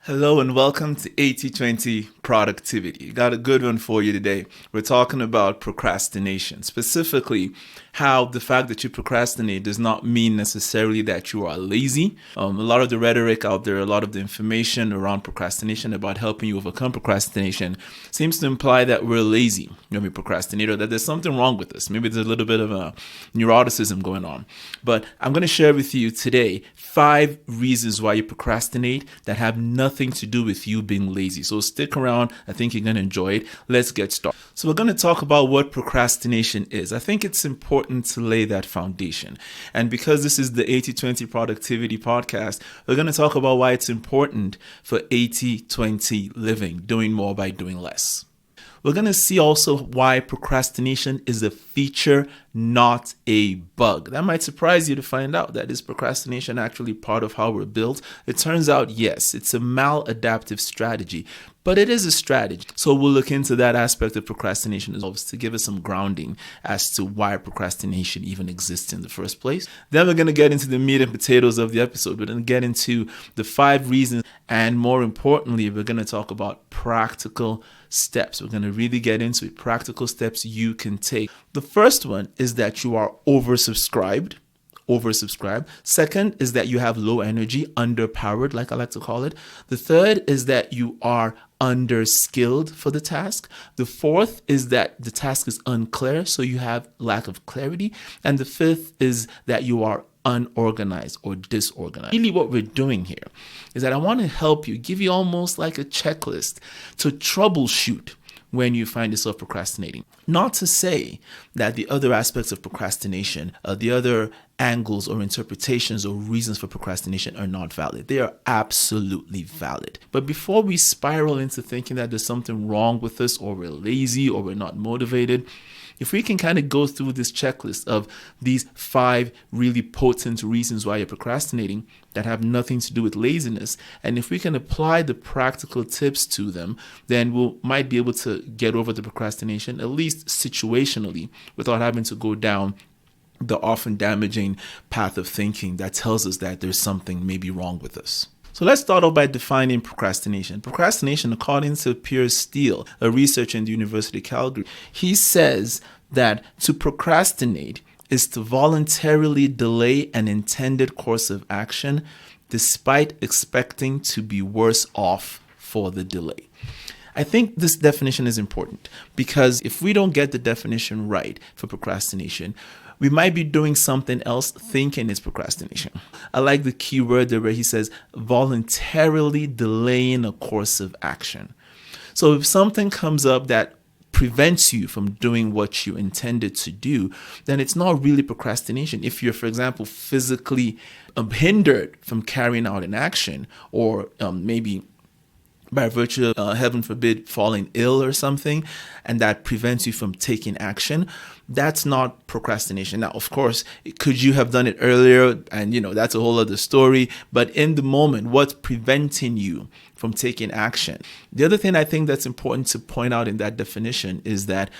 Hello and welcome to 80/20 Productivity. Got a good one for you today. We're talking about procrastination, specifically how the fact that you procrastinate does not mean necessarily that you are lazy. A lot of the rhetoric out there, a lot of the information around procrastination about helping you overcome procrastination seems to imply that we're lazy when we procrastinate or that there's something wrong with us. Maybe there's a little bit of a neuroticism going on. But I'm going to share with you today 5 reasons why you procrastinate that have nothing to do with you being lazy. So stick around. I think you're going to enjoy it. Let's get started. So we're going to talk about what procrastination is. I think it's important to lay that foundation. And because this is the 80/20 Productivity Podcast, we're going to talk about why it's important for 80/20 living, doing more by doing less. We're going to see also why procrastination is a feature, not a bug. That might surprise you to find out that is procrastination actually part of how we're built. It turns out, yes, it's a maladaptive strategy, but it is a strategy. So we'll look into that aspect of procrastination as well to give us some grounding as to why procrastination even exists in the first place. Then we're going to get into the meat and potatoes of the episode. We're going to get into the 5 reasons, and more importantly, we're going to talk about practical steps. We're going to really get into it, practical steps you can take. The first one is that you are oversubscribed. Second is that you have low energy, underpowered, like I like to call it. The third is that you are underskilled for the task. The fourth is that the task is unclear, so you have lack of clarity. And the fifth is that you are unorganized or disorganized. Really what we're doing here is that I want to help you, give you almost like a checklist to troubleshoot when you find yourself procrastinating. Not to say that the other aspects of procrastination, the other angles or interpretations or reasons for procrastination are not valid. They are absolutely valid. But before we spiral into thinking that there's something wrong with us or we're lazy or we're not motivated, if we can kind of go through this checklist of these 5 really potent reasons why you're procrastinating that have nothing to do with laziness, and if we can apply the practical tips to them, then we might be able to get over the procrastination, at least situationally, without having to go down the often damaging path of thinking that tells us that there's something maybe wrong with us. So let's start off by defining procrastination. Procrastination, according to Piers Steele, a researcher in the University of Calgary, he says that to procrastinate is to voluntarily delay an intended course of action despite expecting to be worse off for the delay. I think this definition is important because if we don't get the definition right for procrastination, we might be doing something else thinking it's procrastination. I like the key word there where he says voluntarily delaying a course of action. So if something comes up that prevents you from doing what you intended to do, then it's not really procrastination. If you're, for example, physically hindered from carrying out an action, or maybe by virtue of, heaven forbid, falling ill or something, and that prevents you from taking action, that's not procrastination. Now, of course, could you have done it earlier? And, that's a whole other story. But in the moment, what's preventing you from taking action? The other thing I think that's important to point out in that definition is that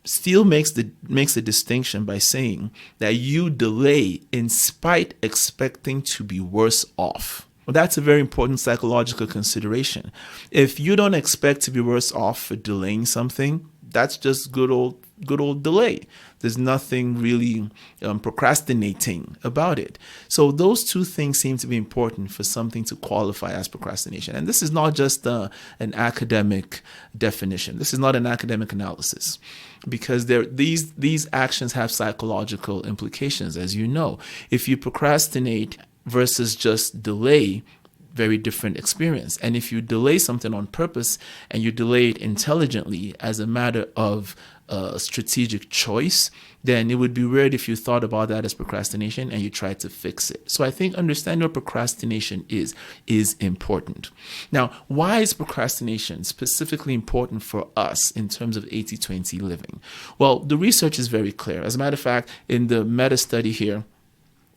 Steele makes a distinction by saying that you delay in spite expecting to be worse off. Well, that's a very important psychological consideration. If you don't expect to be worse off for delaying something, that's just good old delay. There's nothing really procrastinating about it. So those 2 things seem to be important for something to qualify as procrastination. And this is not just an academic definition. This is not an academic analysis, because these actions have psychological implications, as you know. If you procrastinate versus just delay, very different experience. And if you delay something on purpose and you delay it intelligently as a matter of strategic choice, then it would be weird if you thought about that as procrastination and you tried to fix it. So I think understanding what procrastination is important. Now, why is procrastination specifically important for us in terms of 80/20 living? Well, the research is very clear. As a matter of fact, in the meta study here,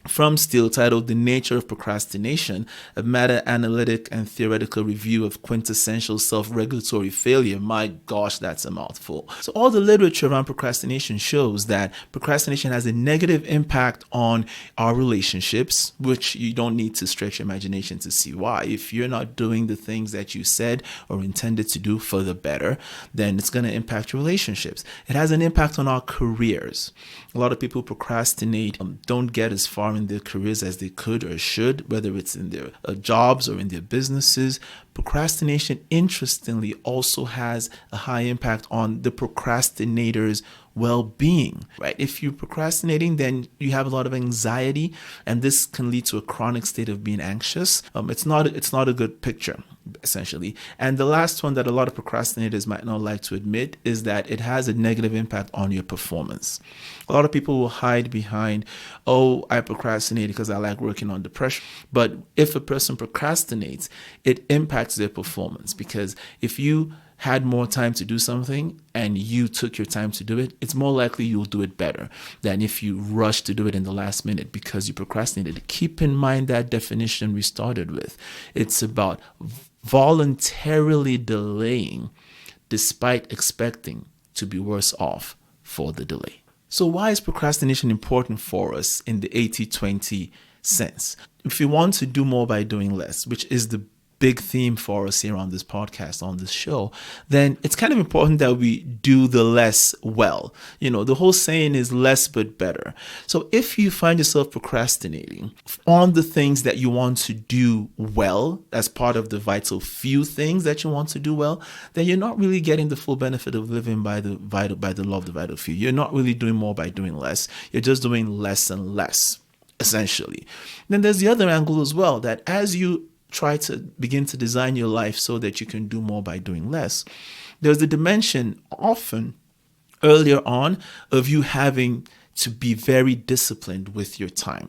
from Steele, titled The Nature of Procrastination, a meta-analytic and theoretical review of quintessential self-regulatory failure. My gosh, that's a mouthful. So all the literature around procrastination shows that procrastination has a negative impact on our relationships, which you don't need to stretch your imagination to see why. If you're not doing the things that you said or intended to do for the better, then it's going to impact your relationships. It has an impact on our careers. A lot of people procrastinate, don't get as far in their careers as they could or should, whether it's in their jobs or in their businesses. Procrastination, interestingly, also has a high impact on the procrastinator's well-being, right? If you're procrastinating, then you have a lot of anxiety, and this can lead to a chronic state of being anxious. It's not a good picture, essentially. And the last one that a lot of procrastinators might not like to admit is that it has a negative impact on your performance. A lot of people will hide behind, oh, I procrastinate because I like working under pressure. But if a person procrastinates, it impacts their performance, because if you had more time to do something and you took your time to do it, it's more likely you'll do it better than if you rush to do it in the last minute because you procrastinated. Keep in mind that definition we started with. It's about voluntarily delaying despite expecting to be worse off for the delay. So why is procrastination important for us in the 80-20 sense? If you want to do more by doing less, which is the big theme for us here on this podcast, on this show, then it's kind of important that we do the less well. The whole saying is less but better. So if you find yourself procrastinating on the things that you want to do well as part of the vital few things that you want to do well, then you're not really getting the full benefit of living by the law of the vital few. You're not really doing more by doing less. You're just doing less and less, essentially. Then there's the other angle as well, that as you try to begin to design your life so that you can do more by doing less, there's a dimension often earlier on of you having to be very disciplined with your time.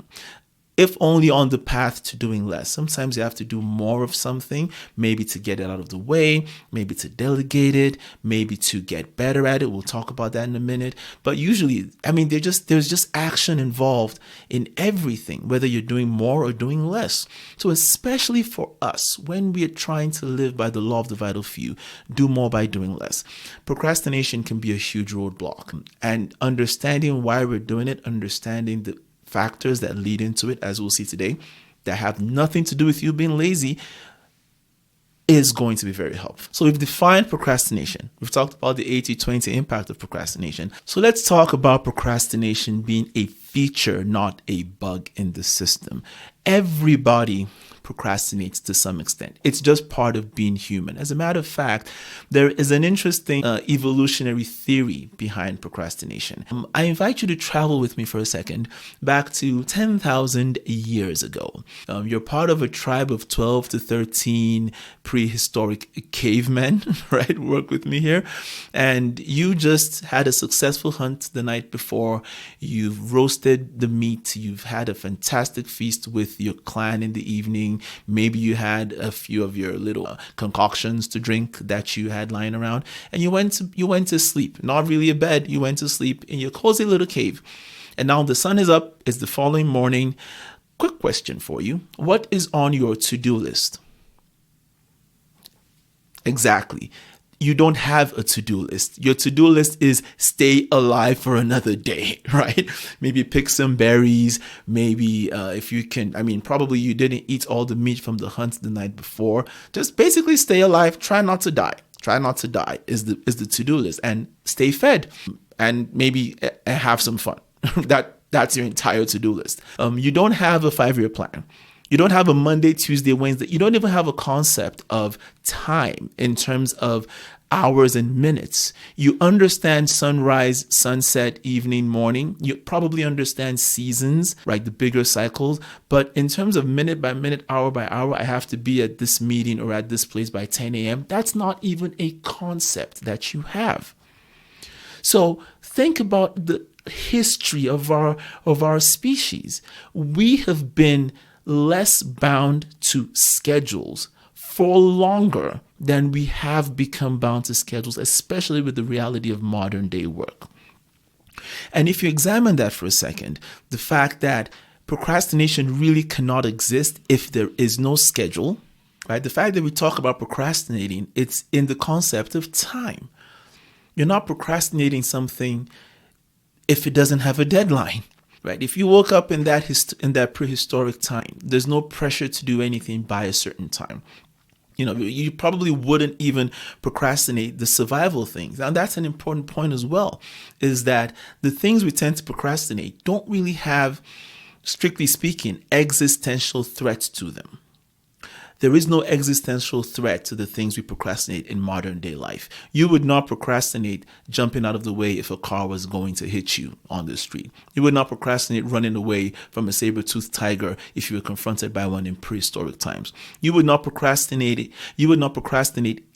If only on the path to doing less. Sometimes you have to do more of something, maybe to get it out of the way, maybe to delegate it, maybe to get better at it. We'll talk about that in a minute. But usually, there's just action involved in everything, whether you're doing more or doing less. So especially for us, when we are trying to live by the law of the vital few, do more by doing less, procrastination can be a huge roadblock. And understanding why we're doing it, understanding the factors that lead into it, as we'll see today, that have nothing to do with you being lazy, is going to be very helpful. So we've defined procrastination. We've talked about the 80-20 impact of procrastination. So let's talk about procrastination being a feature, not a bug in the system. Everybody procrastinates to some extent. It's just part of being human. As a matter of fact, there is an interesting evolutionary theory behind procrastination. I invite you to travel with me for a second back to 10,000 years ago. You're part of a tribe of 12 to 13 prehistoric cavemen, right? Work with me here. And you just had a successful hunt the night before. You've roasted the meat. You've had a fantastic feast with your clan in the evening. Maybe you had a few of your little concoctions to drink that you had lying around, and you went to sleep. Not really a bed. You went to sleep in your cozy little cave. And now the sun is up. It's the following morning. Quick question for you. What is on your to-do list? Exactly. You don't have a to-do list. Your to-do list is stay alive for another day, right? Maybe pick some berries. Maybe if you can, probably you didn't eat all the meat from the hunt the night before. Just basically stay alive. Try not to die. Try not to die is the to-do list, and stay fed, and maybe have some fun. That's your entire to-do list. You don't have a 5-year plan. You don't have a Monday, Tuesday, Wednesday. You don't even have a concept of time in terms of hours and minutes. You understand sunrise, sunset, evening, morning. You probably understand seasons, right? The bigger cycles. But in terms of minute by minute, hour by hour, I have to be at this meeting or at this place by 10 a.m. That's not even a concept that you have. So think about the history of our species. We have been less bound to schedules for longer than we have become bound to schedules, especially with the reality of modern day work. And if you examine that for a second, the fact that procrastination really cannot exist if there is no schedule, right? The fact that we talk about procrastinating, it's in the concept of time. You're not procrastinating something if it doesn't have a deadline, right? If you woke up in that prehistoric time, there's no pressure to do anything by a certain time. You probably wouldn't even procrastinate the survival things. Now, that's an important point as well, is that the things we tend to procrastinate don't really have, strictly speaking, existential threats to them. There is no existential threat to the things we procrastinate in modern day life. You would not procrastinate jumping out of the way if a car was going to hit you on the street. You would not procrastinate running away from a saber-toothed tiger if you were confronted by one in prehistoric times. You would not procrastinate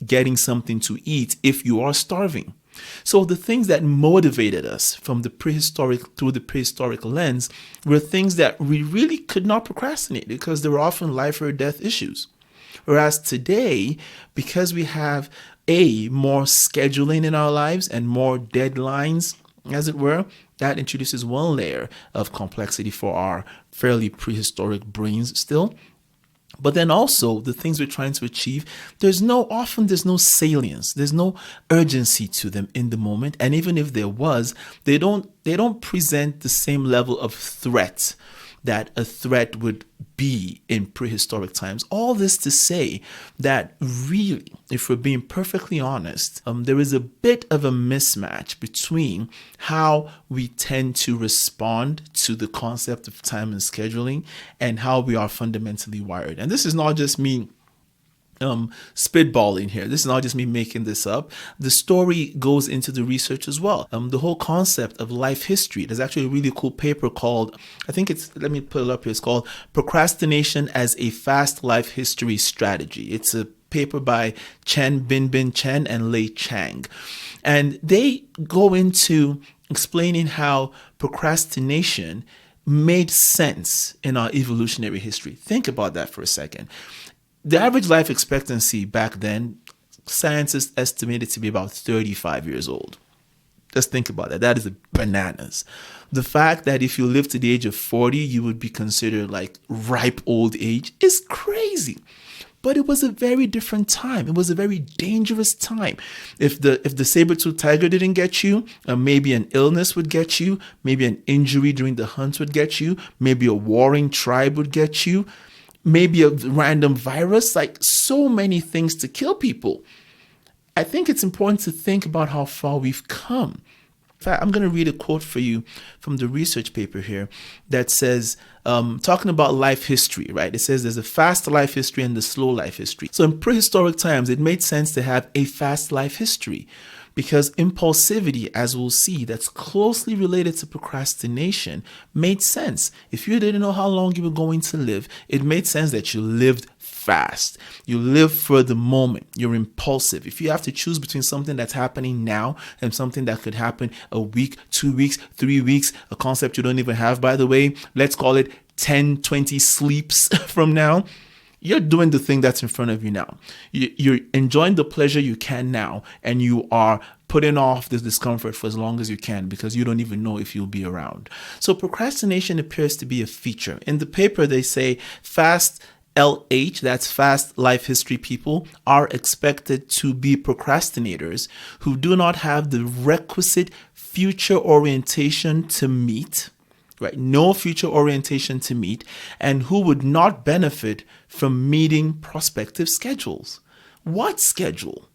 getting something to eat if you are starving. So the things that motivated us through the prehistoric lens were things that we really could not procrastinate because they were often life or death issues. Whereas today, because we have more scheduling in our lives and more deadlines, as it were, that introduces one layer of complexity for our fairly prehistoric brains still. But then also the things we're trying to achieve, there's no salience, there's no urgency to them in the moment. And even if there was, they don't present the same level of threat that a threat would be in prehistoric times. All this to say that really, if we're being perfectly honest, there is a bit of a mismatch between how we tend to respond to the concept of time and scheduling and how we are fundamentally wired. And this is not just me spitballing here. This is not just me making this up. The story goes into the research as well. The whole concept of life history. There's actually a really cool paper called, let me pull it up here. It's called Procrastination as a Fast Life History Strategy. It's a paper by Binbin Chen and Lei Chang. And they go into explaining how procrastination made sense in our evolutionary history. Think about that for a second. The average life expectancy back then, scientists estimated to be about 35 years old. Just think about that. That is bananas. The fact that if you live to the age of 40, you would be considered like ripe old age is crazy. But it was a very different time. It was a very dangerous time. If the saber-toothed tiger didn't get you, maybe an illness would get you, maybe an injury during the hunt would get you, maybe a warring tribe would get you, maybe a random virus, like so many things to kill people. I think it's important to think about how far we've come. In fact, I'm going to read a quote for you from the research paper here that says, talking about life history, right? It says there's a fast life history and the slow life history. So in prehistoric times, it made sense to have a fast life history because impulsivity, as we'll see, that's closely related to procrastination, made sense. If you didn't know how long you were going to live, it made sense that you lived fast. You live for the moment. You're impulsive. If you have to choose between something that's happening now and something that could happen a week, 2 weeks, 3 weeks, a concept you don't even have, by the way, let's call it 10, 20 sleeps from now, you're doing the thing that's in front of you now. You're enjoying the pleasure you can now, and you are putting off this discomfort for as long as you can because you don't even know if you'll be around. So procrastination appears to be a feature. In the paper, they say fast LH, that's fast life history people, are expected to be procrastinators who do not have the requisite future orientation to meet, right? No future orientation to meet, and who would not benefit from meeting prospective schedules. What schedule?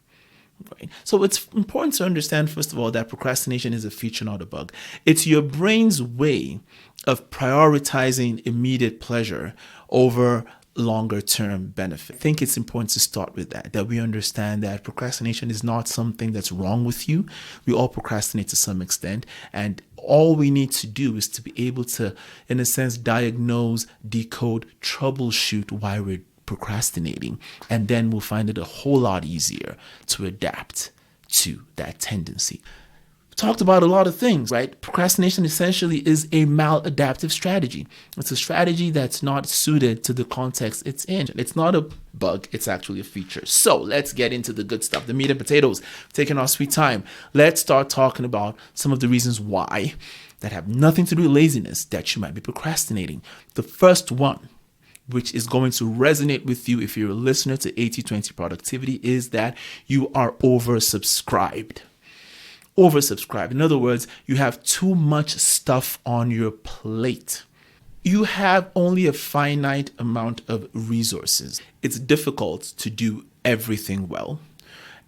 Right. So it's important to understand, first of all, that procrastination is a feature, not a bug. It's your brain's way of prioritizing immediate pleasure over longer term benefit. I think it's important to start with that we understand that procrastination is not something that's wrong with you. We all procrastinate to some extent, and all we need to do is to be able to, in a sense, diagnose, decode, troubleshoot why we're procrastinating, and then we'll find it a whole lot easier to adapt to that tendency. We talked about a lot of things, right? Procrastination essentially is a maladaptive strategy. It's a strategy that's not suited to the context it's in. It's not a bug, it's actually a feature. So let's get into the good stuff, the meat and potatoes, taking our sweet time. Let's start talking about some of the reasons why that have nothing to do with laziness that you might be procrastinating. The first one, which is going to resonate with you if you're a listener to 80/20 productivity, is that you are oversubscribed. Oversubscribed. In other words, you have too much stuff on your plate. You have only a finite amount of resources. It's difficult to do everything well,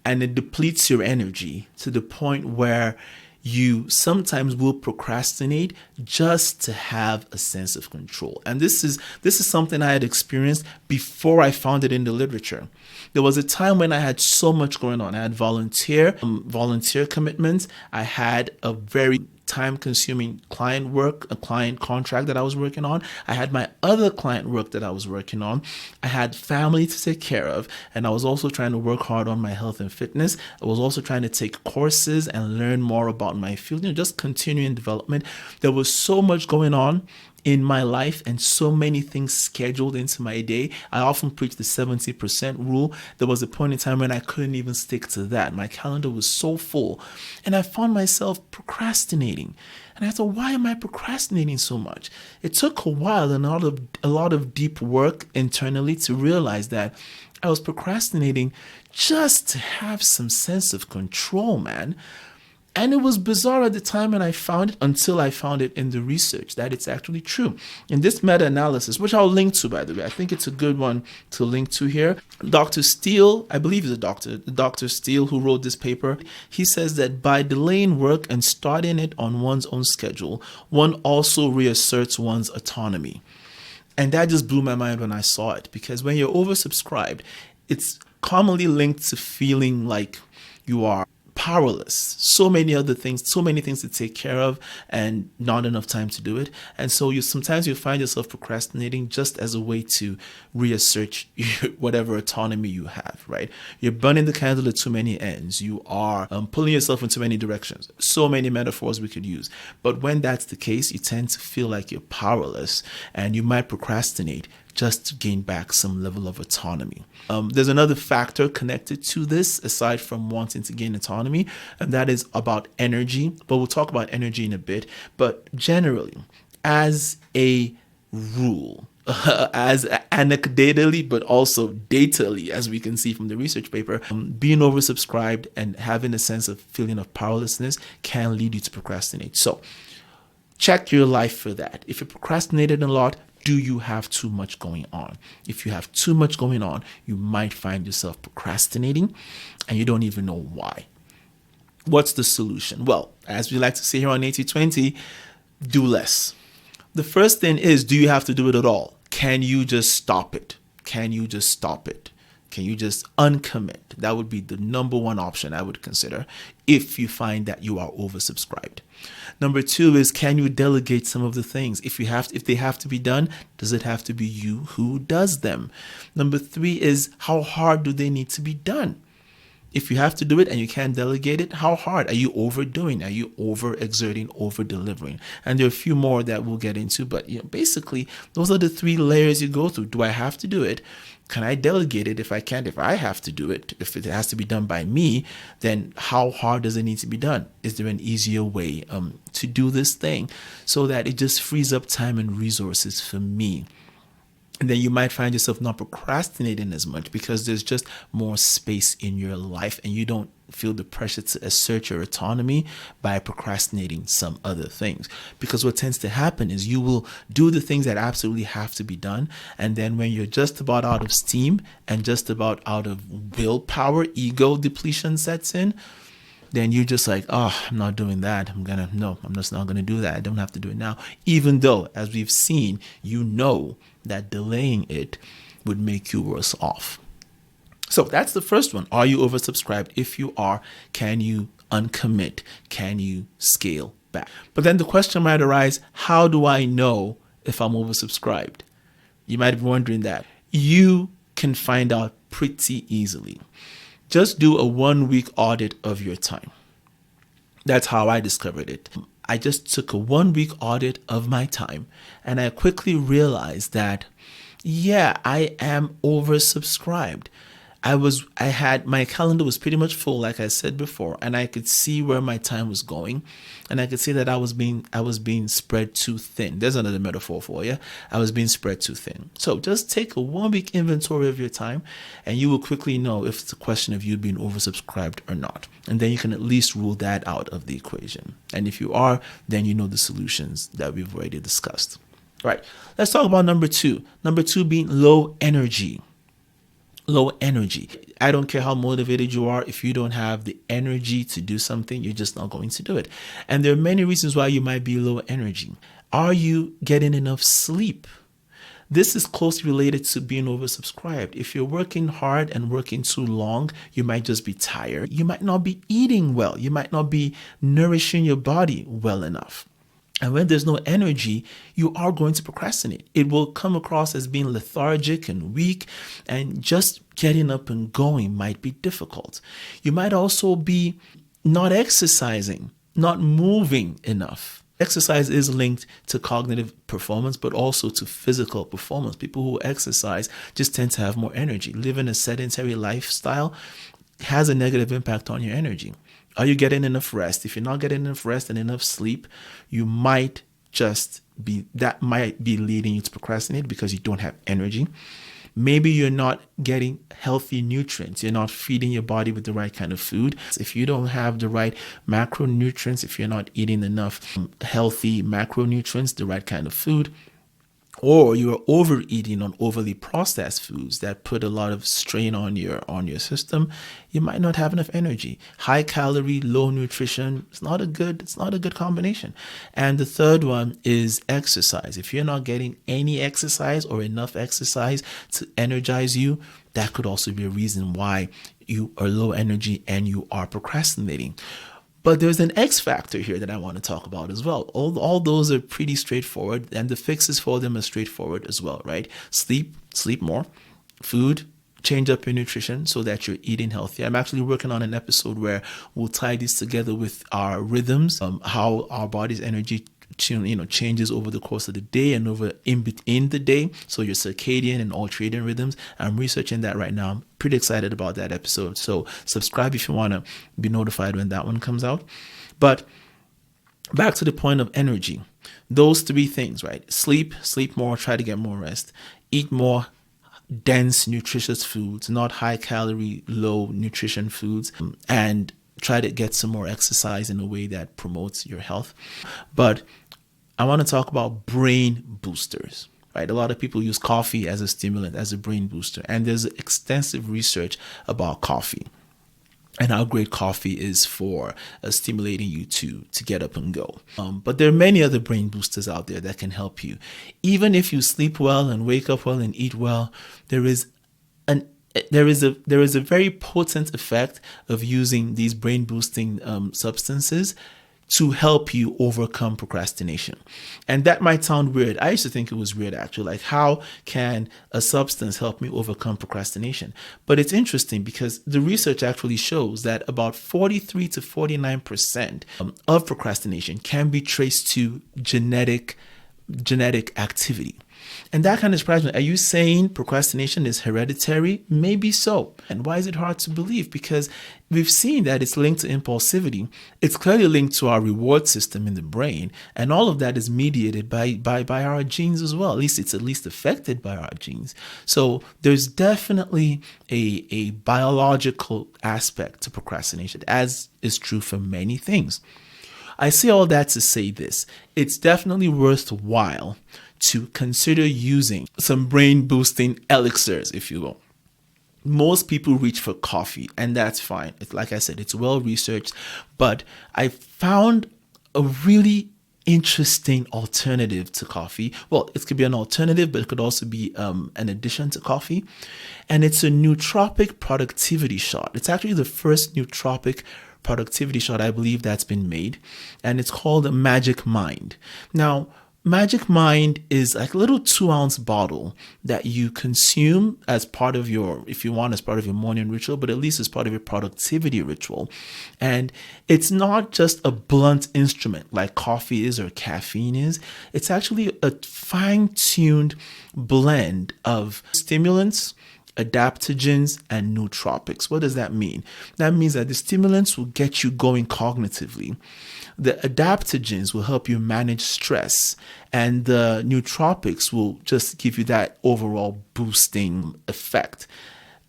and it depletes your energy to the point where you sometimes will procrastinate just to have a sense of control. And this is something I had experienced before I found it in the literature. There was a time when I had so much going on. I had volunteer commitments. I had a very time-consuming client work, a client contract that I was working on. I had my other client work that I was working on. I had family to take care of, and I was also trying to work hard on my health and fitness. I was also trying to take courses and learn more about my field, just continuing development. There was so much going on in my life and so many things scheduled into my day. I often preach the 70% rule. There was a point in time when I couldn't even stick to that. My calendar was so full, and I found myself procrastinating. And I thought, why am I procrastinating so much? It took a while and a lot of deep work internally to realize that I was procrastinating just to have some sense of control, man. And it was bizarre at the time when I found it, until I found it in the research that it's actually true. In this meta-analysis, which I'll link to, by the way, I think it's a good one to link to here. Dr. Steele, I believe he's Dr. Steele, who wrote this paper, he says that by delaying work and starting it on one's own schedule, one also reasserts one's autonomy. And that just blew my mind when I saw it, because when you're oversubscribed, it's commonly linked to feeling like you are powerless. So many things to take care of and not enough time to do it. And so sometimes you find yourself procrastinating just as a way to reassert whatever autonomy you have, right? You're burning the candle at too many ends. You are pulling yourself in too many directions. So many metaphors we could use. But when that's the case, you tend to feel like you're powerless, and you might procrastinate just to gain back some level of autonomy. There's another factor connected to this, aside from wanting to gain autonomy, and that is about energy. But we'll talk about energy in a bit. But generally, as a rule, as anecdotally, but also datally, as we can see from the research paper, being oversubscribed and having a sense of feeling of powerlessness can lead you to procrastinate. So check your life for that. If you're procrastinating a lot, do you have too much going on? If you have too much going on, you might find yourself procrastinating and you don't even know why. What's the solution? Well, as we like to say here on 80/20, do less. The first thing is, do you have to do it at all? Can you just stop it? Can you just stop it? Can you just uncommit? That would be the number one option I would consider if you find that you are oversubscribed. Number two is, can you delegate some of the things? If they have to be done, does it have to be you who does them? Number three is, how hard do they need to be done? If you have to do it and you can't delegate it, how hard? Are you overdoing? Are you over-exerting, over-delivering? And there are a few more that we'll get into, but basically, those are the three layers you go through. Do I have to do it? Can I delegate it if I can't? If I have to do it, if it has to be done by me, then how hard does it need to be done? Is there an easier way to do this thing so that it just frees up time and resources for me? And then you might find yourself not procrastinating as much because there's just more space in your life and you don't feel the pressure to assert your autonomy by procrastinating some other things. Because what tends to happen is you will do the things that absolutely have to be done. And then when you're just about out of steam and just about out of willpower, ego depletion sets in, then you're just like, oh, I'm not doing that. I'm just not going to do that. I don't have to do it now. Even though, as we've seen, that delaying it would make you worse off. So that's the first one. Are you oversubscribed? If you are, can you uncommit? Can you scale back? But then the question might arise, how do I know if I'm oversubscribed? You might be wondering that. You can find out pretty easily. Just do a 1-week audit of your time. That's how I discovered it. I just took a 1-week audit of my time and I quickly realized that, I am oversubscribed. my calendar was pretty much full, like I said before, and I could see where my time was going, and I could see that I was being spread too thin. There's another metaphor for you. I was being spread too thin. So just take a 1 week inventory of your time, and you will quickly know if it's a question of you being oversubscribed or not. And then you can at least rule that out of the equation. And if you are, then you know the solutions that we've already discussed. All right, let's talk about number 2. Number 2 being low energy. Low energy. I don't care how motivated you are. If you don't have the energy to do something, you're just not going to do it. And there are many reasons why you might be low energy. Are you getting enough sleep? This is closely related to being oversubscribed. If you're working hard and working too long, you might just be tired. You might not be eating well. You might not be nourishing your body well enough. And when there's no energy, you are going to procrastinate. It will come across as being lethargic and weak, and just getting up and going might be difficult. You might also be not exercising, not moving enough. Exercise is linked to cognitive performance, but also to physical performance. People who exercise just tend to have more energy. Living a sedentary lifestyle has a negative impact on your energy. Are you getting enough rest? If you're not getting enough rest and enough sleep, you might that might be leading you to procrastinate because you don't have energy. Maybe you're not getting healthy nutrients. You're not feeding your body with the right kind of food. If you don't have the right macronutrients, if you're not eating enough healthy macronutrients, the right kind of food, or you're overeating on overly processed foods that put a lot of strain on your system, you might not have enough energy. High calorie, low nutrition, it's not a good combination. And the third one is exercise. If you're not getting any exercise or enough exercise to energize you, that could also be a reason why you are low energy and you are procrastinating. But there's an X factor here that I want to talk about as well. All those are pretty straightforward, and the fixes for them are straightforward as well, right? Sleep more. Food, change up your nutrition so that you're eating healthy. I'm actually working on an episode where we'll tie these together with our rhythms, how our body's energy changes over the course of the day and over in the day. So your circadian and ultradian rhythms. I'm researching that right now. I'm pretty excited about that episode. So subscribe if you want to be notified when that one comes out. But back to the point of energy. Those 3 things, right? Sleep more, try to get more rest. Eat more dense, nutritious foods, not high calorie, low nutrition foods, and try to get some more exercise in a way that promotes your health. But I want to talk about brain boosters, right? A lot of people use coffee as a stimulant, as a brain booster. And there's extensive research about coffee and how great coffee is for stimulating you to get up and go. But there are many other brain boosters out there that can help you. Even if you sleep well and wake up well and eat well, there is a very potent effect of using these brain boosting substances to help you overcome procrastination. And that might sound weird. I used to think it was weird, actually. Like, how can a substance help me overcome procrastination? But it's interesting because the research actually shows that about 43 to 49% of procrastination can be traced to genetic activity. And that kind of surprised me. Are you saying procrastination is hereditary? Maybe so. And why is it hard to believe? Because we've seen that it's linked to impulsivity. It's clearly linked to our reward system in the brain. And all of that is mediated by our genes as well. It's at least affected by our genes. So there's definitely a biological aspect to procrastination, as is true for many things. I say all that to say this. It's definitely worthwhile to consider using some brain boosting elixirs, if you will. Most people reach for coffee, and that's fine. It's, like I said, it's well researched, but I found a really interesting alternative to coffee. Well, it could be an alternative, but it could also be an addition to coffee. And it's a nootropic productivity shot. It's actually the first nootropic productivity shot, I believe, that's been made. And it's called Magic Mind. Now, Magic Mind is like a little 2-ounce bottle that you consume as part of your, if you want, as part of your morning ritual, but at least as part of your productivity ritual. And it's not just a blunt instrument like coffee is or caffeine is. It's actually a fine-tuned blend of stimulants adaptogens, and nootropics. What does that mean? That means that the stimulants will get you going cognitively. The adaptogens will help you manage stress, and the nootropics will just give you that overall boosting effect.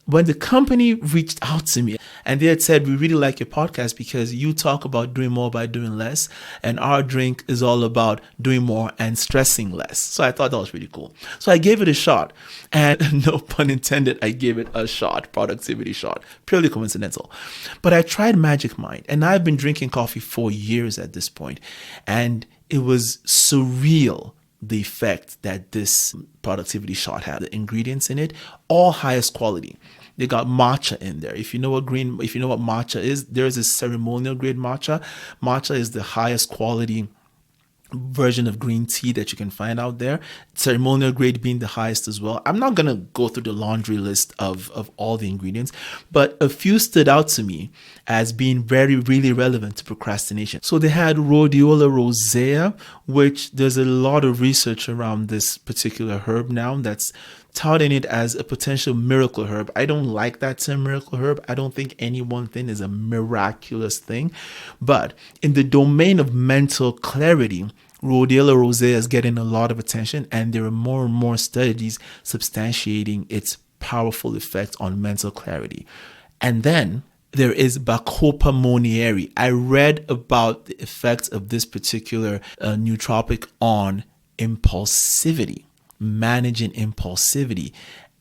When the company reached out to me and they had said, we really like your podcast because you talk about doing more by doing less, and our drink is all about doing more and stressing less. So I thought that was really cool. So I gave it a shot, and no pun intended, I gave it a shot, productivity shot, purely coincidental. But I tried Magic Mind, and I've been drinking coffee for years at this point, and it was surreal, the effect that this productivity shot had. The ingredients in it, all highest quality. They got matcha in there. If you know what matcha is, there's a ceremonial grade matcha. Matcha is the highest quality version of green tea that you can find out there. Ceremonial grade being the highest as well. I'm not going to go through the laundry list of all the ingredients, but a few stood out to me as being really relevant to procrastination. So they had rhodiola rosea, which there's a lot of research around this particular herb now that's touting it as a potential miracle herb. I don't like that term, miracle herb. I don't think any one thing is a miraculous thing. But in the domain of mental clarity, rhodiola rosea is getting a lot of attention, and there are more and more studies substantiating its powerful effect on mental clarity. And then there is Bacopa monnieri. I read about the effects of this particular nootropic on impulsivity, managing impulsivity.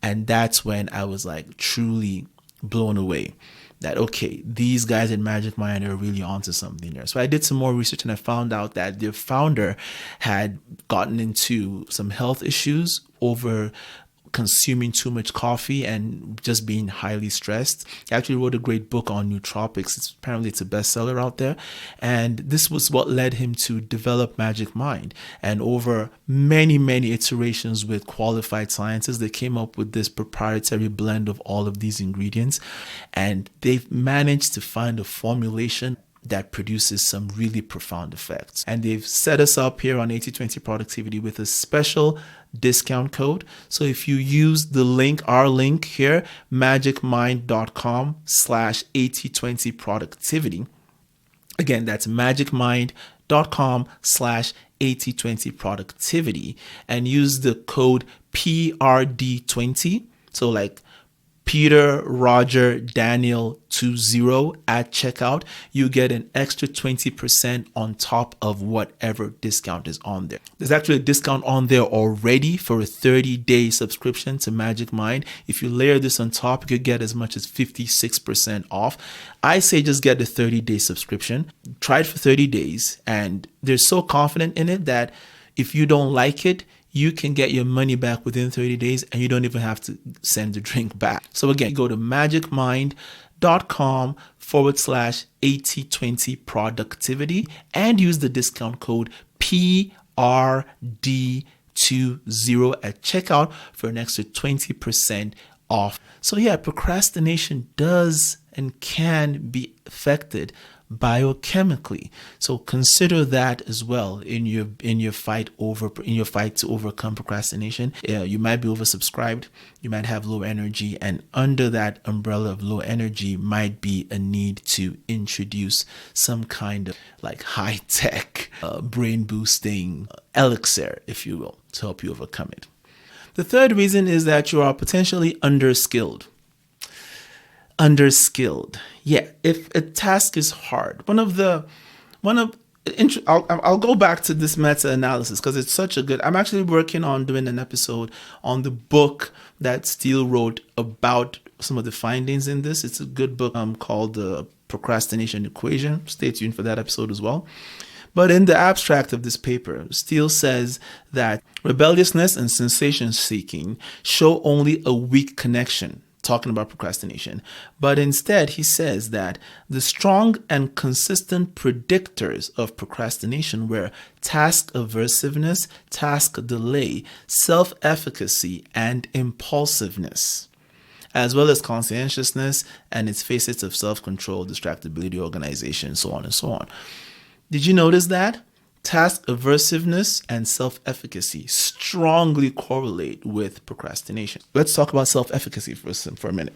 And that's when I was like truly blown away that, okay, these guys at Magic Mind are really onto something there. So I did some more research, and I found out that their founder had gotten into some health issues over consuming too much coffee and just being highly stressed. He actually wrote a great book on nootropics. Apparently it's a bestseller out there. And this was what led him to develop Magic Mind. And over many iterations with qualified scientists, they came up with this proprietary blend of all of these ingredients. And they've managed to find a formulation that produces some really profound effects. And they've set us up here on 80/20 Productivity with a special discount code. So if you use the link, our link here, magicmind.com/8020 productivity. Again, that's magicmind.com/8020 productivity, and use the code PRD20. So like Peter, Roger, Daniel 20 at checkout, you get an extra 20% on top of whatever discount is on there. There's actually a discount on there already for a 30-day subscription to Magic Mind. If you layer this on top, you could get as much as 56% off. I say just get the 30-day subscription. Try it for 30 days, and they're so confident in it that if you don't like it, you can get your money back within 30 days, and you don't even have to send the drink back. So again, go to magicmind.com/8020 productivity and use the discount code PRD20 at checkout for an extra 20% off. So yeah, procrastination does and can be affected biochemically. So consider that as well in your fight to overcome procrastination. You might be oversubscribed, you might have low energy, and under that umbrella of low energy might be a need to introduce some kind of like high-tech brain boosting elixir, if you will, to help you overcome it. The third reason is that you are potentially underskilled. Yeah, if a task is hard, I'll go back to this meta-analysis because it's such a good. I'm actually working on doing an episode on the book that Steele wrote about some of the findings in this. It's a good book called The Procrastination Equation. Stay tuned for that episode as well. But in the abstract of this paper, Steele says that rebelliousness and sensation seeking show only a weak connection, talking about procrastination. But instead, he says that the strong and consistent predictors of procrastination were task aversiveness, task delay, self-efficacy, and impulsiveness, as well as conscientiousness and its facets of self-control, distractibility, organization, so on and so on. Did you notice that? Task aversiveness and self-efficacy strongly correlate with procrastination. Let's talk about self-efficacy for a minute.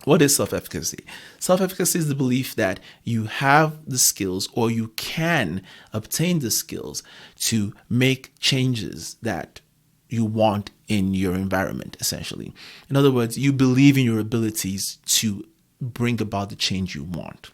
What is self-efficacy? Self-efficacy is the belief that you have the skills or you can obtain the skills to make changes that you want in your environment, essentially. In other words, you believe in your abilities to bring about the change you want.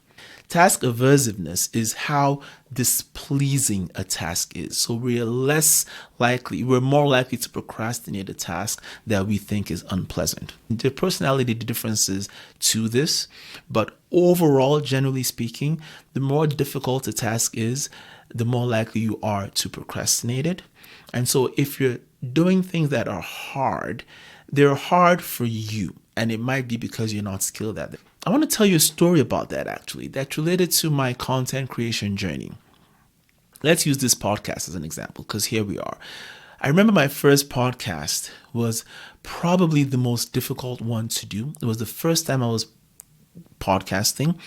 Task aversiveness is how displeasing a task is. So we're more likely to procrastinate a task that we think is unpleasant. There are personality differences to this, but overall, generally speaking, the more difficult a task is, the more likely you are to procrastinate it. And so if you're doing things that are hard, they're hard for you, and it might be because you're not skilled at it. I want to tell you a story about that, actually, that's related to my content creation journey. Let's use this podcast as an example, because here we are. I remember my first podcast was probably the most difficult one to do. It was the first time I was podcasting,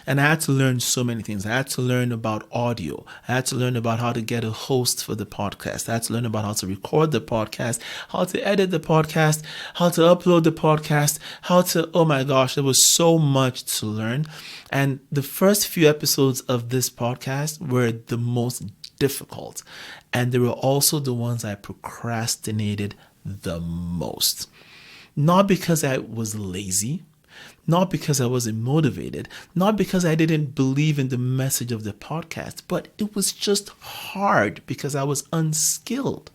and I had to learn so many things. I had to learn about audio. I had to learn about how to get a host for the podcast. I had to learn about how to record the podcast, how to edit the podcast, how to upload the podcast, oh my gosh, there was so much to learn. And the first few episodes of this podcast were the most difficult. And they were also the ones I procrastinated the most. Not because I was lazy, not because I wasn't motivated, not because I didn't believe in the message of the podcast, but it was just hard because I was unskilled.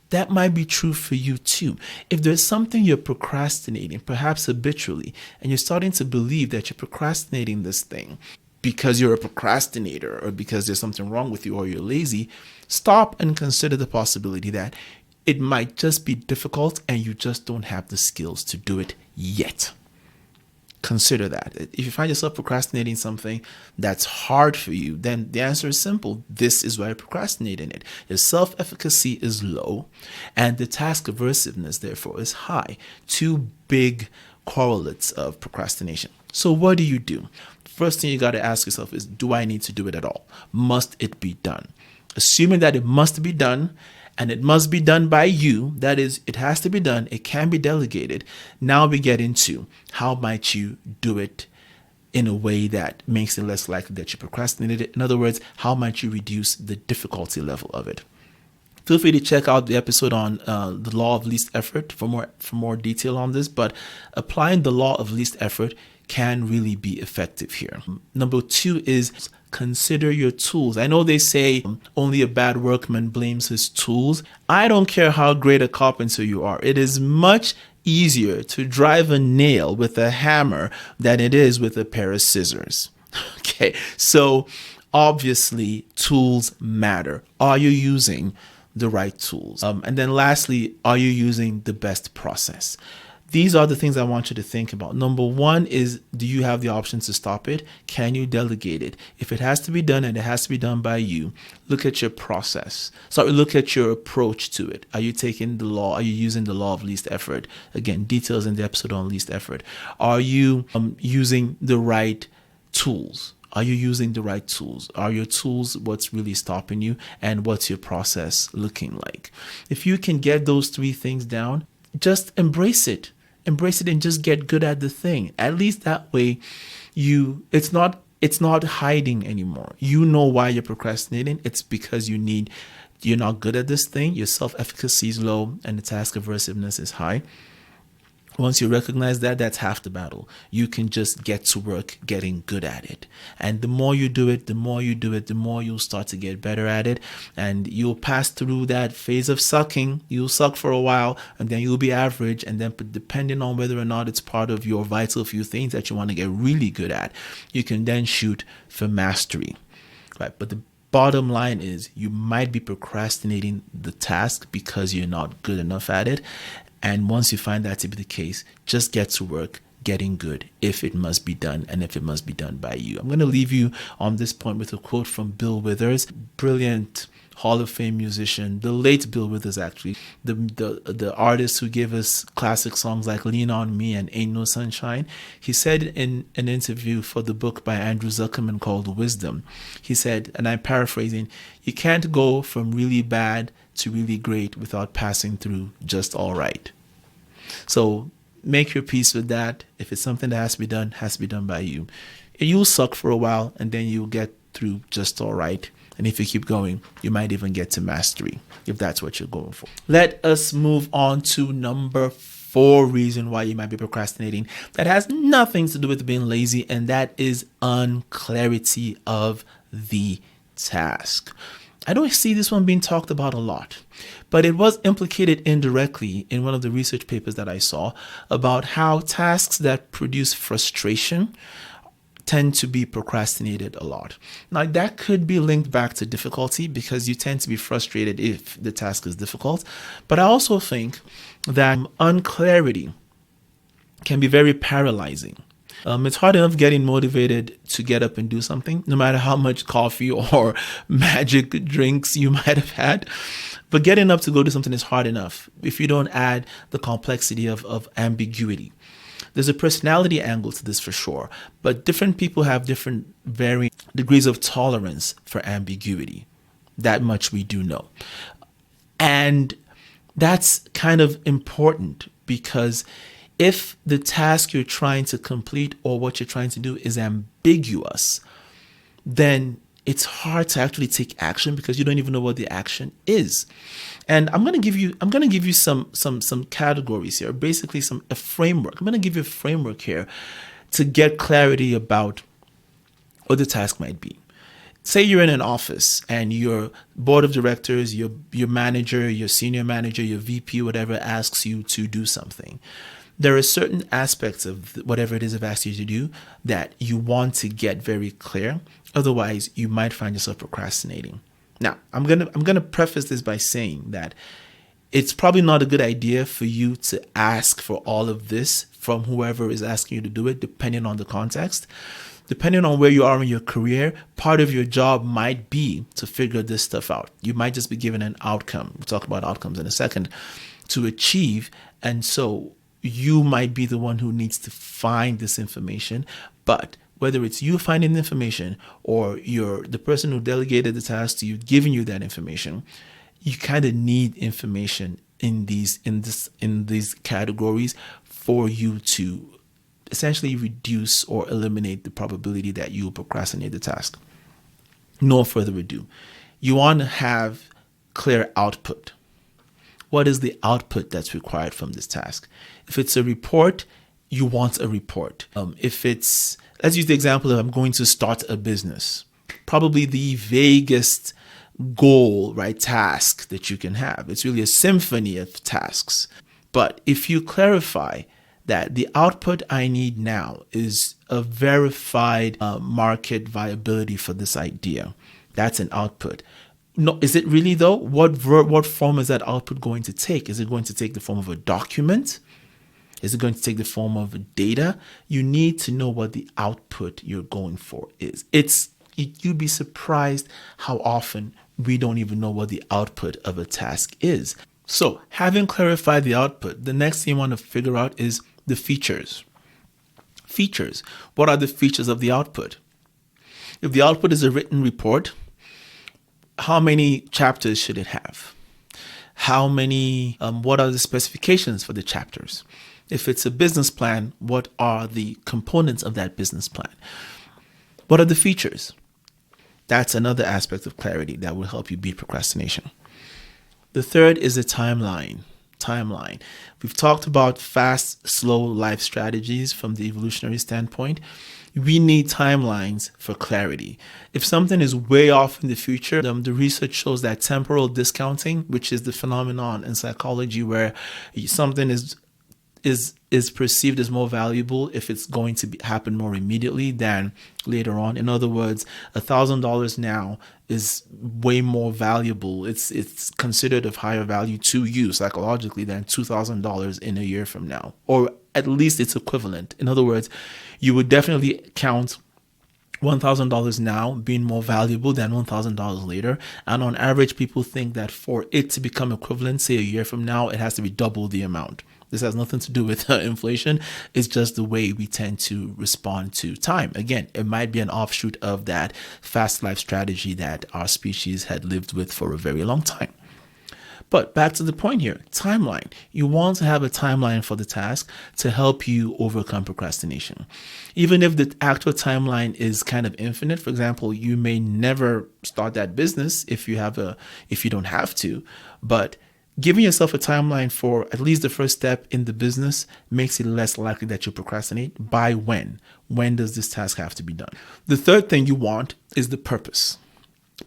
That might be true for you too. If there's something you're procrastinating, perhaps habitually, and you're starting to believe that you're procrastinating this thing because you're a procrastinator or because there's something wrong with you or you're lazy, stop and consider the possibility that it might just be difficult and you just don't have the skills to do it yet. Consider that. If you find yourself procrastinating something that's hard for you, then the answer is simple. This is why you're procrastinating it. Your self-efficacy is low and the task aversiveness, therefore, is high. Two big correlates of procrastination. So what do you do? First thing you got to ask yourself is, do I need to do it at all? Must it be done? Assuming that it must be done, and it must be done by you, that is, it has to be done, it can be delegated. Now we get into how might you do it in a way that makes it less likely that you procrastinated it. In other words, how might you reduce the difficulty level of it? Feel free to check out the episode on the law of least effort for more detail on this, but applying the law of least effort can really be effective here. Number 2 is consider your tools. I know they say only a bad workman blames his tools. I don't care how great a carpenter you are. It is much easier to drive a nail with a hammer than it is with a pair of scissors. Okay, so obviously tools matter. Are you using the right tools? And then lastly, are you using the best process? These are the things I want you to think about. Number 1 is, do you have the option to stop it? Can you delegate it? If it has to be done and it has to be done by you, look at your process. Look at your approach to it. Are you taking the law? Are you using the law of least effort? Again, details in the episode on least effort. Are you using the right tools? Are you using the right tools? Are your tools what's really stopping you? And what's your process looking like? If you can get those 3 things down, just embrace it. Embrace it and just get good at the thing. At least that way, it's not hiding anymore. You know why you're procrastinating. It's because you're not good at this thing. Your self-efficacy is low and the task aversiveness is high. Once you recognize that, that's half the battle. You can just get to work getting good at it. And the more you do it, the more you'll start to get better at it. And you'll pass through that phase of sucking. You'll suck for a while, and then you'll be average. And then depending on whether or not it's part of your vital few things that you want to get really good at, you can then shoot for mastery. Right? But the bottom line is you might be procrastinating the task because you're not good enough at it. And once you find that to be the case, just get to work, getting good if it must be done and if it must be done by you. I'm going to leave you on this point with a quote from Bill Withers, brilliant Hall of Fame musician, the late Bill Withers, actually, the artist who gave us classic songs like Lean on Me and Ain't No Sunshine. He said in an interview for the book by Andrew Zuckerman called Wisdom, he said, and I'm paraphrasing, you can't go from really bad to really great without passing through just all right. So make your peace with that. If it's something that has to be done by you. You'll suck for a while and then you'll get through just all right. And if you keep going, you might even get to mastery if that's what you're going for. Let us move on to number 4 reason why you might be procrastinating. That has nothing to do with being lazy, and that is unclarity of the task. I don't see this one being talked about a lot, but it was implicated indirectly in one of the research papers that I saw about how tasks that produce frustration tend to be procrastinated a lot. Now, that could be linked back to difficulty because you tend to be frustrated if the task is difficult. But I also think that unclarity can be very paralyzing. It's hard enough getting motivated to get up and do something, no matter how much coffee or magic drinks you might have had. But getting up to go do something is hard enough if you don't add the complexity of ambiguity. There's a personality angle to this for sure, but different people have different varying degrees of tolerance for ambiguity. That much we do know. And that's kind of important because if the task you're trying to complete or what you're trying to do is ambiguous, then it's hard to actually take action because you don't even know what the action is. And I'm going to give you some categories here, basically a framework. I'm going to give you a framework here to get clarity about what the task might be. Say you're in an office and your board of directors, your manager, your senior manager, your VP, whatever, asks you to do something. There are certain aspects of whatever it is they've asked you to do that you want to get very clear. Otherwise, you might find yourself procrastinating. Now, I'm gonna preface this by saying that it's probably not a good idea for you to ask for all of this from whoever is asking you to do it, depending on the context. Depending on where you are in your career, part of your job might be to figure this stuff out. You might just be given an outcome. We'll talk about outcomes in a second to achieve. And so you might be the one who needs to find this information. But whether it's you finding the information or the person who delegated the task to you giving you that information, you kind of need information in these categories for you to essentially reduce or eliminate the probability that you will procrastinate the task. No further ado. You want to have clear output. What is the output that's required from this task? If it's a report, you want a report. Let's use the example of I'm going to start a business. Probably the vaguest goal, right, task that you can have. It's really a symphony of tasks. But if you clarify that the output I need now is a verified market viability for this idea, that's an output. No, is it really though? What form is that output going to take? Is it going to take the form of a document? Is it going to take the form of data? You need to know what the output you're going for is. You'd be surprised how often we don't even know what the output of a task is. So having clarified the output, the next thing you want to figure out is the features. Features. What are the features of the output? If the output is a written report, how many chapters should it have? What are the specifications for the chapters? If it's a business plan, what are the components of that business plan? What are the features? That's another aspect of clarity that will help you beat procrastination. The third is the timeline. We've talked about fast, slow life strategies from the evolutionary standpoint. We need timelines for clarity. If something is way off in the future, the research shows that temporal discounting, which is the phenomenon in psychology where something is is perceived as more valuable if it's going to happen more immediately than later on. In other words, $1,000 now is way more valuable. It's considered of higher value to you psychologically than $2,000 in a year from now, or at least it's equivalent. In other words, you would definitely count $1,000 now being more valuable than $1,000 later. And on average, people think that for it to become equivalent, say a year from now, it has to be double the amount. This has nothing to do with inflation. It's just the way we tend to respond to time. Again, it might be an offshoot of that fast life strategy that our species had lived with for a very long time. But back to the point here, timeline. You want to have a timeline for the task to help you overcome procrastination. Even if the actual timeline is kind of infinite, for example, you may never start that business if you don't have to, but giving yourself a timeline for at least the first step in the business makes it less likely that you procrastinate. By when? When does this task have to be done? The third thing you want is the purpose.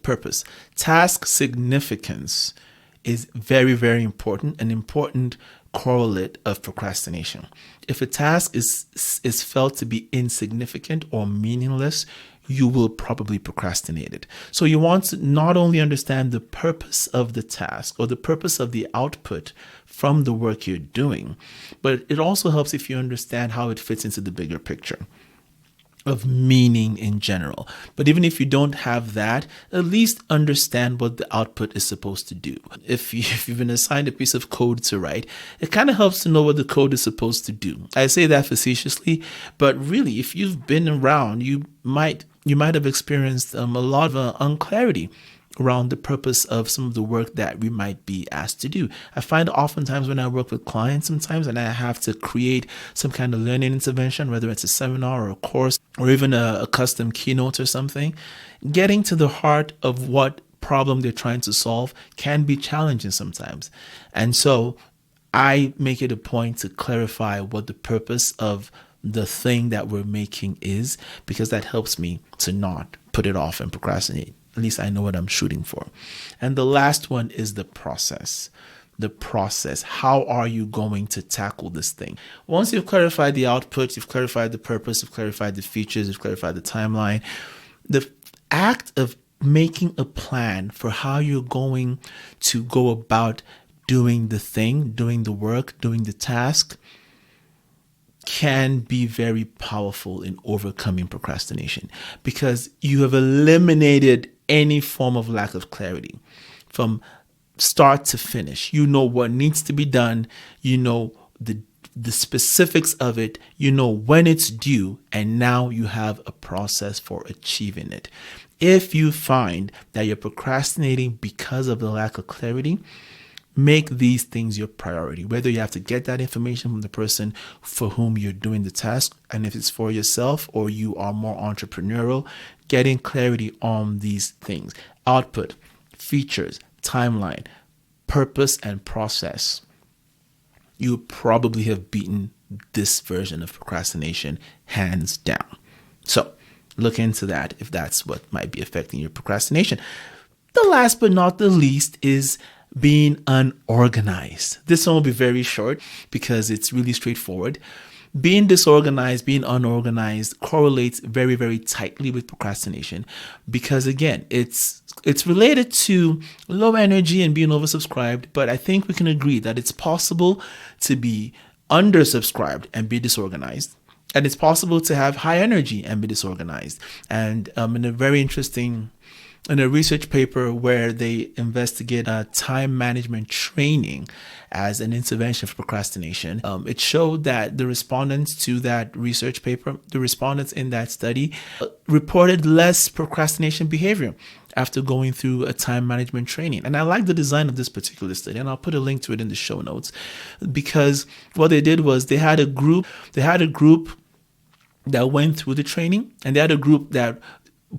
Purpose. Task significance is very, very important, an important correlate of procrastination. If a task is felt to be insignificant or meaningless, you will probably procrastinate it. So you want to not only understand the purpose of the task or the purpose of the output from the work you're doing, but it also helps if you understand how it fits into the bigger picture of meaning in general. But even if you don't have that, at least understand what the output is supposed to do. If you've been assigned a piece of code to write, it kind of helps to know what the code is supposed to do. I say that facetiously, but really, if you've been around, you might have experienced a lot of unclarity around the purpose of some of the work that we might be asked to do. I find oftentimes when I work with clients sometimes and I have to create some kind of learning intervention, whether it's a seminar or a course or even a custom keynote or something, getting to the heart of what problem they're trying to solve can be challenging sometimes. And so I make it a point to clarify what the purpose of the thing that we're making is, because that helps me to not put it off and procrastinate. At least I know what I'm shooting for. And the last one is the process. The process. How are you going to tackle this thing? Once you've clarified the output, you've clarified the purpose, you've clarified the features, you've clarified the timeline, the act of making a plan for how you're going to go about doing the thing, doing the work, doing the task, can be very powerful in overcoming procrastination, because you have eliminated any form of lack of clarity from start to finish. You know what needs to be done. You know the specifics of it. You know when it's due, and now you have a process for achieving it. If you find that you're procrastinating because of the lack of clarity, make these things your priority, whether you have to get that information from the person for whom you're doing the task, and if it's for yourself or you are more entrepreneurial, getting clarity on these things: output, features, timeline, purpose, and process. You probably have beaten this version of procrastination hands down. So look into that if that's what might be affecting your procrastination. The last but not the least is being unorganized. This one will be very short because it's really straightforward. Being disorganized, being unorganized correlates very, very tightly with procrastination because, again, it's related to low energy and being oversubscribed, but I think we can agree that it's possible to be undersubscribed and be disorganized. And it's possible to have high energy and be disorganized. And in a research paper where they investigate time management training as an intervention for procrastination, it showed that the respondents to that research paper, the respondents in that study, reported less procrastination behavior after going through a time management training. And I like the design of this particular study, and I'll put a link to it in the show notes, because what they did was they had a group that went through the training, and they had a group that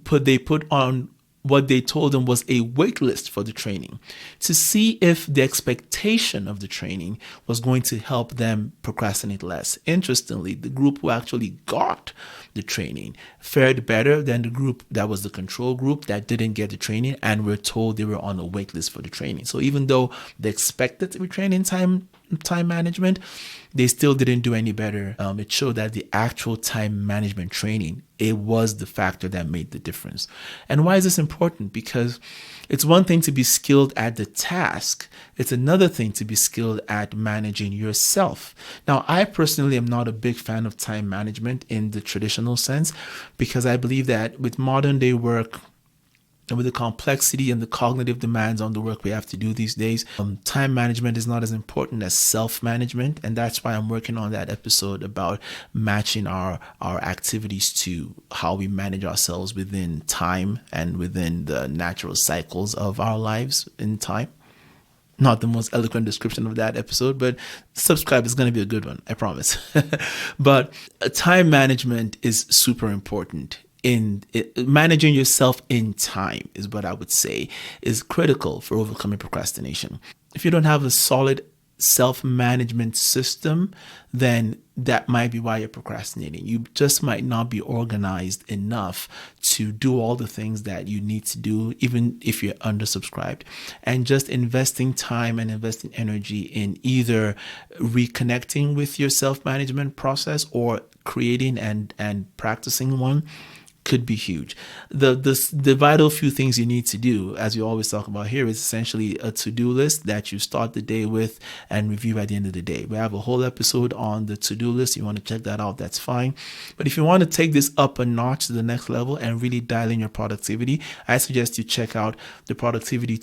they put on what they told them was a wait list for the training to see if the expectation of the training was going to help them procrastinate less. Interestingly, the group who actually got the training fared better than the group that was the control group that didn't get the training and were told they were on a wait list for the training. So even though they expected to be trained in time time management, they still didn't do any better. It showed that the actual time management training, it was the factor that made the difference. And why is this important? Because it's one thing to be skilled at the task. It's another thing to be skilled at managing yourself. Now, I personally am not a big fan of time management in the traditional sense, because I believe that with modern day work, and with the complexity and the cognitive demands on the work we have to do these days, time management is not as important as self-management. And that's why I'm working on that episode about matching our activities to how we manage ourselves within time and within the natural cycles of our lives in time. Not the most eloquent description of that episode, but subscribe. It's going to be a good one, I promise. But time management is super important. Managing yourself in time is what I would say is critical for overcoming procrastination. If you don't have a solid self-management system, then that might be why you're procrastinating. You just might not be organized enough to do all the things that you need to do, even if you're undersubscribed. And just investing time and investing energy in either reconnecting with your self-management process or creating and practicing one could be huge. The vital few things you need to do, as we always talk about here, is essentially a to-do list that you start the day with and review at the end of the day. We have a whole episode on the to-do list. You want to check that out, that's fine. But if you want to take this up a notch to the next level and really dial in your productivity, I suggest you check out the productivity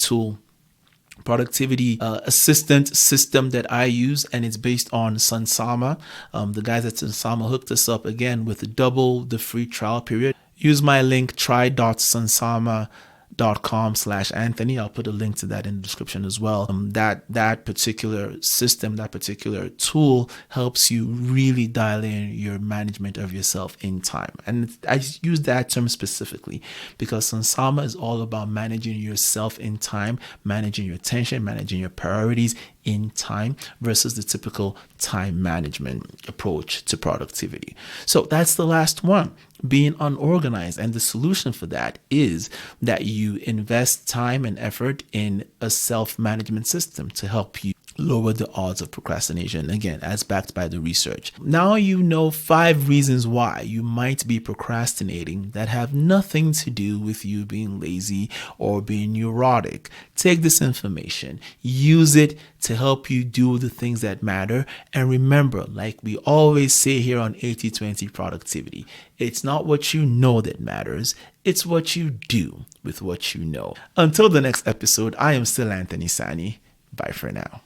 assistant system that I use, and it's based on Sunsama. The guys at Sunsama hooked us up again with double the free trial period. Use my link try.sunsama.com/Anthony. I'll put a link to that in the description as well. That particular system, that particular tool helps you really dial in your management of yourself in time. And I use that term specifically because Sunsama is all about managing yourself in time, managing your attention, managing your priorities in time versus the typical time management approach to productivity. So that's the last one, being unorganized. And the solution for that is that you invest time and effort in a self-management system to help you lower the odds of procrastination, again, as backed by the research. Now you know 5 reasons why you might be procrastinating that have nothing to do with you being lazy or being neurotic. Take this information, use it to help you do the things that matter. And remember, like we always say here on 80/20 productivity, it's not what you know that matters, it's what you do with what you know. Until the next episode, I am still Anthony Sani. Bye for now.